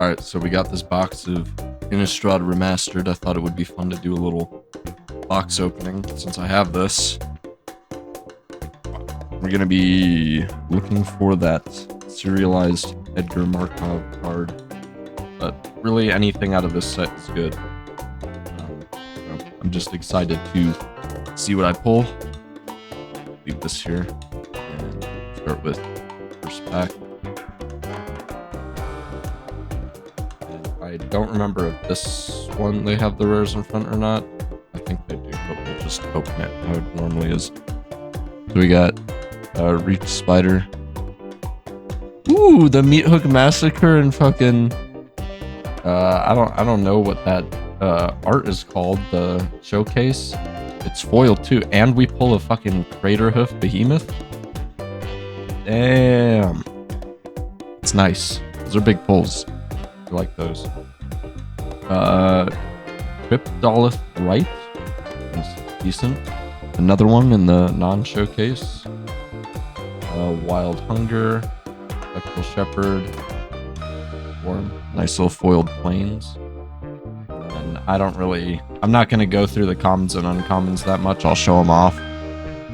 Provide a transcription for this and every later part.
Alright, so we got this box of Innistrad Remastered. I thought it would be fun to do a little box opening since I have this. We're gonna be looking for that serialized Edgar Markov card. But really anything out of this set is good. I'm just excited to see what I pull. Leave this here and start with first pack. I don't remember if this one they have the rares in front or not. I think they do, but we'll just open it how it normally is. So we got Reach Spider. Ooh, the Meat Hook Massacre and fucking I don't know what that art is called, the showcase. It's foiled too, and we pull a fucking Crater Hoof Behemoth. Damn. It's nice. Those are big pulls. I like those. Cryptolith Right is decent. Another one in the non-showcase. Wild Hunger, Spectral Shepherd, or nice little foiled planes. And I'm not gonna go through the commons and uncommons that much. I'll show them off.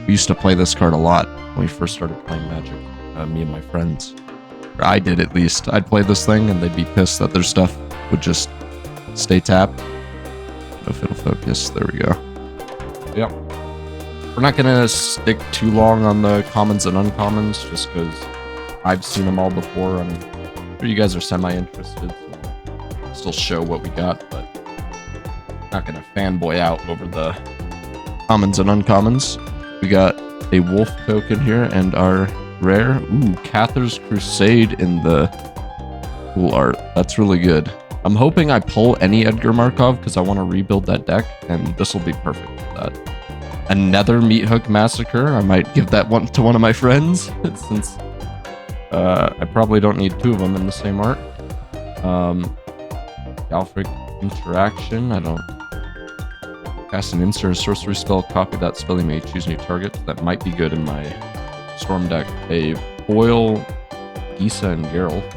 We used to play this card a lot when we first started playing Magic. Me and my friends. Or I did, at least. I'd play this thing and they'd be pissed that their stuff would just stay tapped. If it'll focus, there we go. Yep. We're not gonna stick too long on the commons and uncommons just because I've seen them all before. I'm sure you guys are semi-interested, so I'll still show what we got, but I'm not gonna fanboy out over the commons and uncommons. We got a wolf token here and our rare. Ooh, Cather's Crusade in the cool art. That's really good. I'm hoping I pull any Edgar Markov because I want to rebuild that deck, and this will be perfect for that. Another Meat Hook Massacre. I might give that one to one of my friends since I probably don't need two of them in the same art. Galphric Interaction. I don't cast an instant or sorcery spell. Copy that spell. You may choose new target. That might be good in my Storm deck. A foil Issa and Geralt.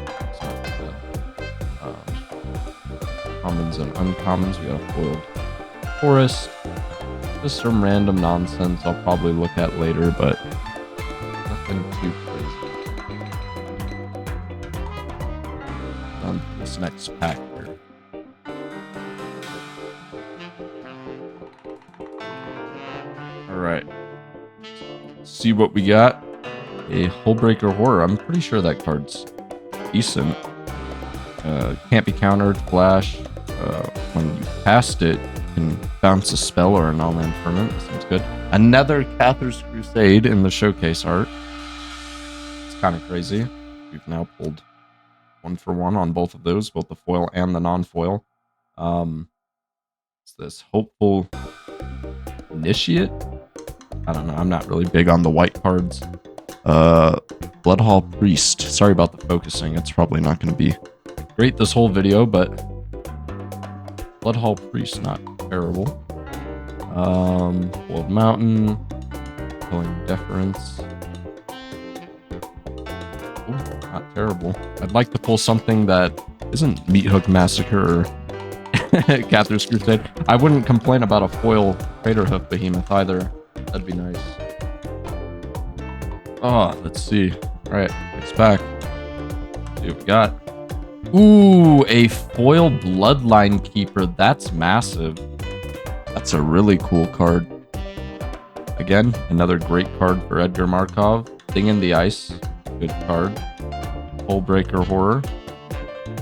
Commons and uncommons. We got a foiled Forest. Just some random nonsense I'll probably look at later, but nothing too crazy. On to this next pack here. Alright. See what we got. A Hullbreaker Horror. I'm pretty sure that card's decent. Can't be countered. Flash. When you cast it, you can bounce a spell or a non-land permanent. Seems good. Another Cather's Crusade in the showcase art. It's kind of crazy. We've now pulled 1-for-1 on both of those, both the foil and the non-foil. What's this? Hopeful Initiate? I don't know. I'm not really big on the white cards. Bloodhall Priest. Sorry about the focusing. It's probably not going to be great this whole video, but Bloodhall Priest, not terrible. Old Mountain, Killing Deference. Ooh, not terrible. I'd like to pull something that isn't Meat Hook Massacre or Cather's Crusade. I wouldn't complain about a foil Crater Hoof Behemoth either. That'd be nice. Oh, let's see. Alright, next pack. See what we got. Ooh, a foil Bloodline Keeper. That's massive. That's a really cool card. Again, another great card for Edgar Markov. Thing in the Ice. Good card. Hullbreaker Horror.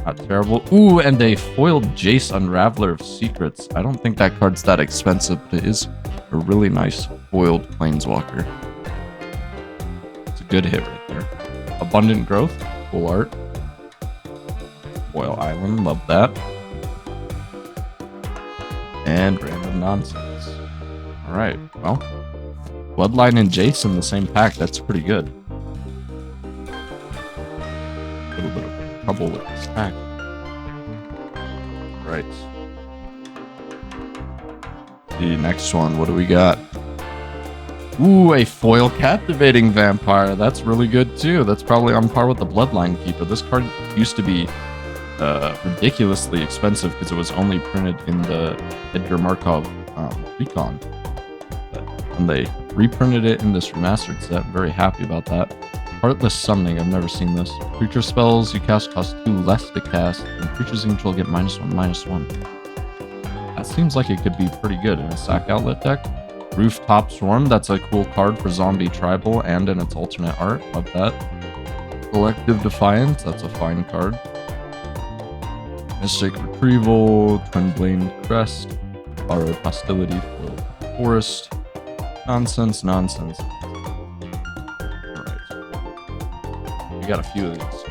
Not terrible. Ooh, and a foiled Jace Unraveler of Secrets. I don't think that card's that expensive, but it is a really nice foiled Planeswalker. It's a good hit right there. Abundant Growth. Cool art. Foil Island, love that. And random nonsense. Alright, well. Bloodline and Jace in the same pack, that's pretty good. A little bit of trouble with this pack. Right. The next one, what do we got? Ooh, a foil Captivating Vampire. That's really good too. That's probably on par with the Bloodline Keeper. This card used to be ridiculously expensive because it was only printed in the Edgar Markov Recon. But when they reprinted it in this remastered set, I'm very happy about that. Heartless Summoning, I've never seen this. Creature spells you cast cost 2 less to cast, and creatures you control get -1/-1. That seems like it could be pretty good in a sack outlet deck. Rooftop Swarm, that's a cool card for Zombie Tribal and in its alternate art. Love that. Collective Defiance, that's a fine card. Mystic Retrieval, Twin Blade Crest, Borrowed Hostility, Foiled Forest. Nonsense, nonsense. Alright. We got a few of these.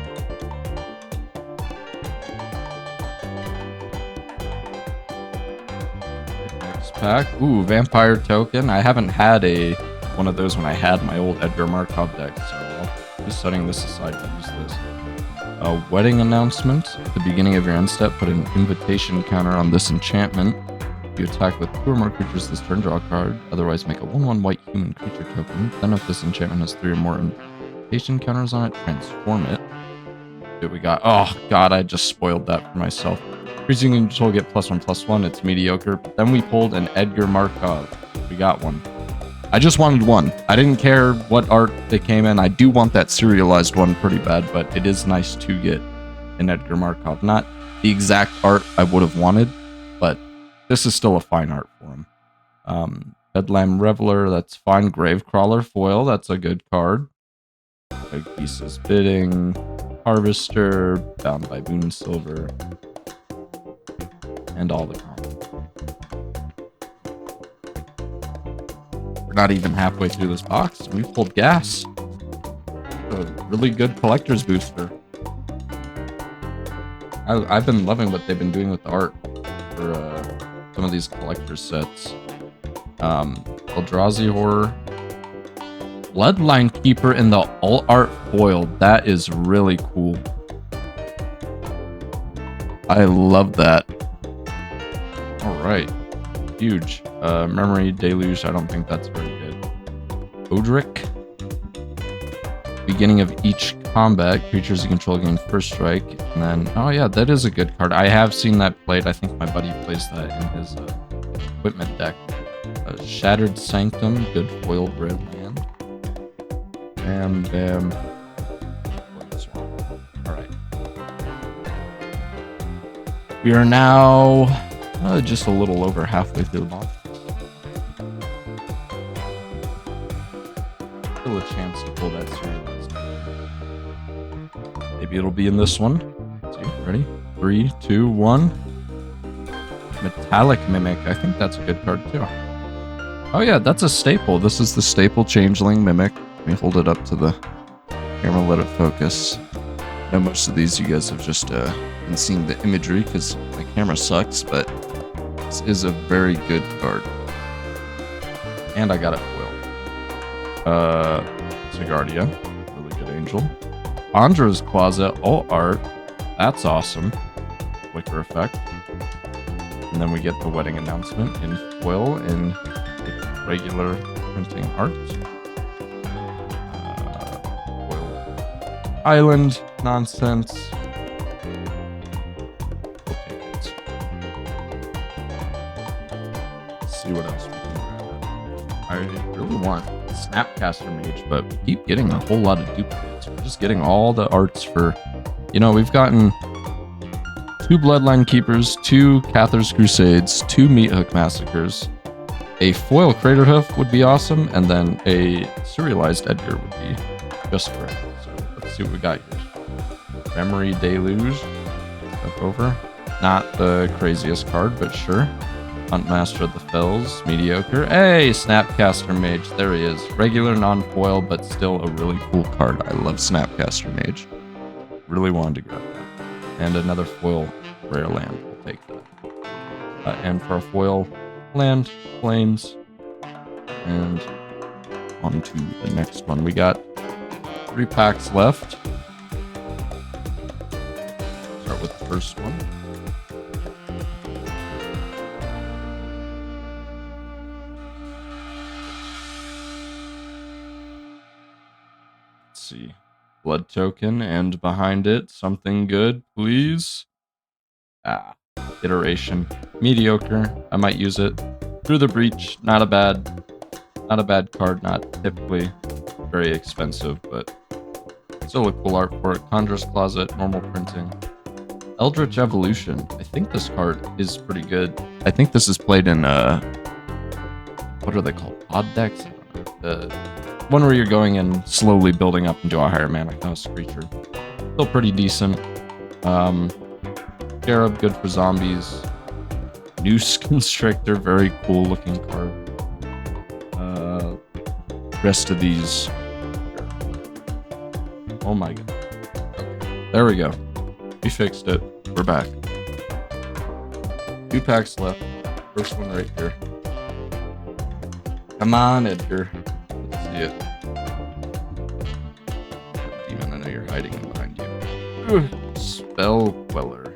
Next pack. Ooh, Vampire Token. I haven't had one of those when I had my old Edgar Markov deck, so I'll be setting this aside to use this. A Wedding Announcement. At the beginning of your end step, put an invitation counter on this enchantment. If you attack with 2 or more creatures this turn, draw a card. Otherwise, make a 1/1 white human creature token. Then if this enchantment has 3 or more invitation counters on it, transform it. What we got? Oh god, I just spoiled that for myself. Creatures you control get +1/+1. It's mediocre. But then we pulled an Edgar Markov. We got one. I just wanted one. I didn't care what art they came in. I do want that serialized one pretty bad, but it is nice to get an Edgar Markov. Not the exact art I would have wanted, but this is still a fine art for him. Bedlam Reveler, that's fine. Gravecrawler foil, that's a good card. Pieces Bidding, Harvester, Bound by Boon Silver, and all the commons. We're not even halfway through this box, and we've pulled gas. A really good collector's booster. I've been loving what they've been doing with the art for some of these collector's sets. Eldrazi Horror. Bloodline Keeper in the all art foil. That is really cool. I love that. Alright. Huge. Memory Deluge, I don't think that's very good. Odric. Beginning of each combat, creatures you control gain first strike. And then, oh yeah, that is a good card. I have seen that played. I think my buddy plays that in his equipment deck. Shattered Sanctum, good foiled red land. Bam, bam. Alright. We are now just a little over halfway through the box. Still a chance to pull that serialized. Maybe it'll be in this one. Let's see, ready? 3, 2, 1. Metallic Mimic. I think that's a good card too. Oh yeah, that's a staple. This is the staple Changeling Mimic. Let me hold it up to the camera, let it focus. I know most of these you guys have just been seeing the imagery because my camera sucks, but this is a very good card. And I got it foiled. Sigardia, really good angel. Andra's Closet, all art. That's awesome. Flicker effect. And then we get the Wedding Announcement in foil in regular printing art. Foil Island nonsense. We'll take it. Let's see what else we can grab. I really want Snapcaster Mage, but we keep getting a whole lot of duplicates. We're just getting all the arts for, you know, we've gotten 2 Bloodline Keepers, 2 Cather's Crusades, 2 Meathook Massacres, a foil Craterhoof would be awesome, and then a serialized Edgar would be just great. So let's see what we got here. Memory Deluge, step over. Not the craziest card, but sure. Huntmaster of the Fells, mediocre. Hey, Snapcaster Mage, there he is. Regular non-foil, but still a really cool card. I love Snapcaster Mage. Really wanted to grab that. And another foil rare land. We'll take that. And for a foil land, plains, and on to the next one. We got 3 packs left. Start with the first one. Let's see. Blood token, and behind it, something good, please. Iteration. Mediocre. I might use it. Through the Breach. Not a bad card. Not typically very expensive, but still a cool art for it. Conjurer's Closet. Normal printing. Eldritch Evolution. I think this card is pretty good. I think this is played in what are they called? Odd decks? One where you're going and slowly building up into a higher mana cost creature. Still pretty decent. Scarab, good for zombies. Noose Constrictor, very cool looking card. Rest of these. Oh my god. Okay. There we go. We fixed it. We're back. 2 packs left. First one right here. Come on, Edgar. Let's see it. Demon, I know you're hiding behind you. Spell Queller.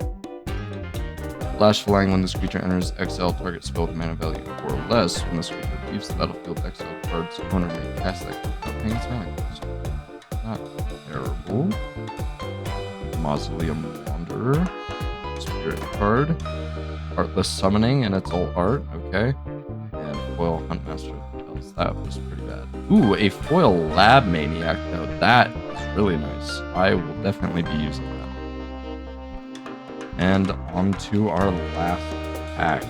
Flash Flying, when this creature enters XL, target spell with mana value 4 or less. When this creature leaves the battlefield, XL cards owner may cast that without paying its mana cost. Not terrible. Mausoleum Wanderer. Spirit card. Artless Summoning, and it's all art. Okay. And foil Huntmaster. That was pretty bad. Ooh, a foil Lab Maniac, though. That is really nice. I will definitely be using that. And on to our last pack.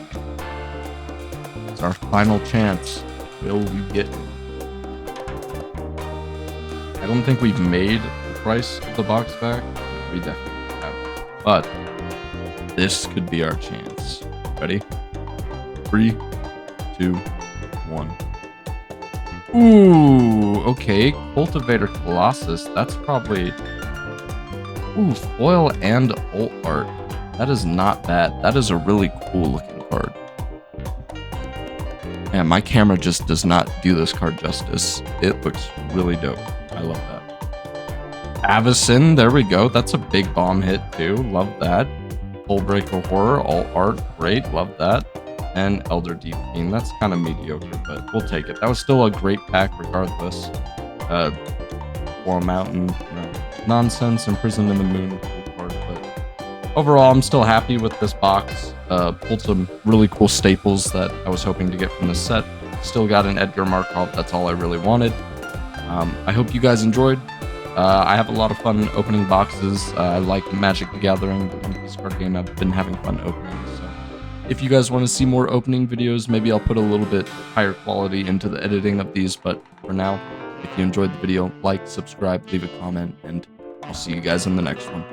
It's our final chance. Will we get it? I don't think we've made the price of the box back. We definitely have. But this could be our chance. Ready? 3, 2, 1. Ooh, okay. Cultivator Colossus. That's probably... Ooh, foil and alt art. That is not bad. That is a really cool looking card. Man, my camera just does not do this card justice. It looks really dope. I love that. Avacyn, there we go. That's a big bomb hit too. Love that. Hullbreaker Horror, alt art. Great. Love that. And Elder Deep Fiend. That's kind of mediocre, but we'll take it. That was still a great pack regardless. War Mountain, you know, nonsense, Imprisoned in the Moon, cool card, but overall, I'm still happy with this box. Pulled some really cool staples that I was hoping to get from this set. Still got an Edgar Markov. That's all I really wanted. I hope you guys enjoyed. I have a lot of fun opening boxes. I like Magic the Gathering, the One Piece card game. I've been having fun opening. So if you guys want to see more opening videos, maybe I'll put a little bit higher quality into the editing of these. But for now, if you enjoyed the video, like, subscribe, leave a comment, and I'll see you guys in the next one.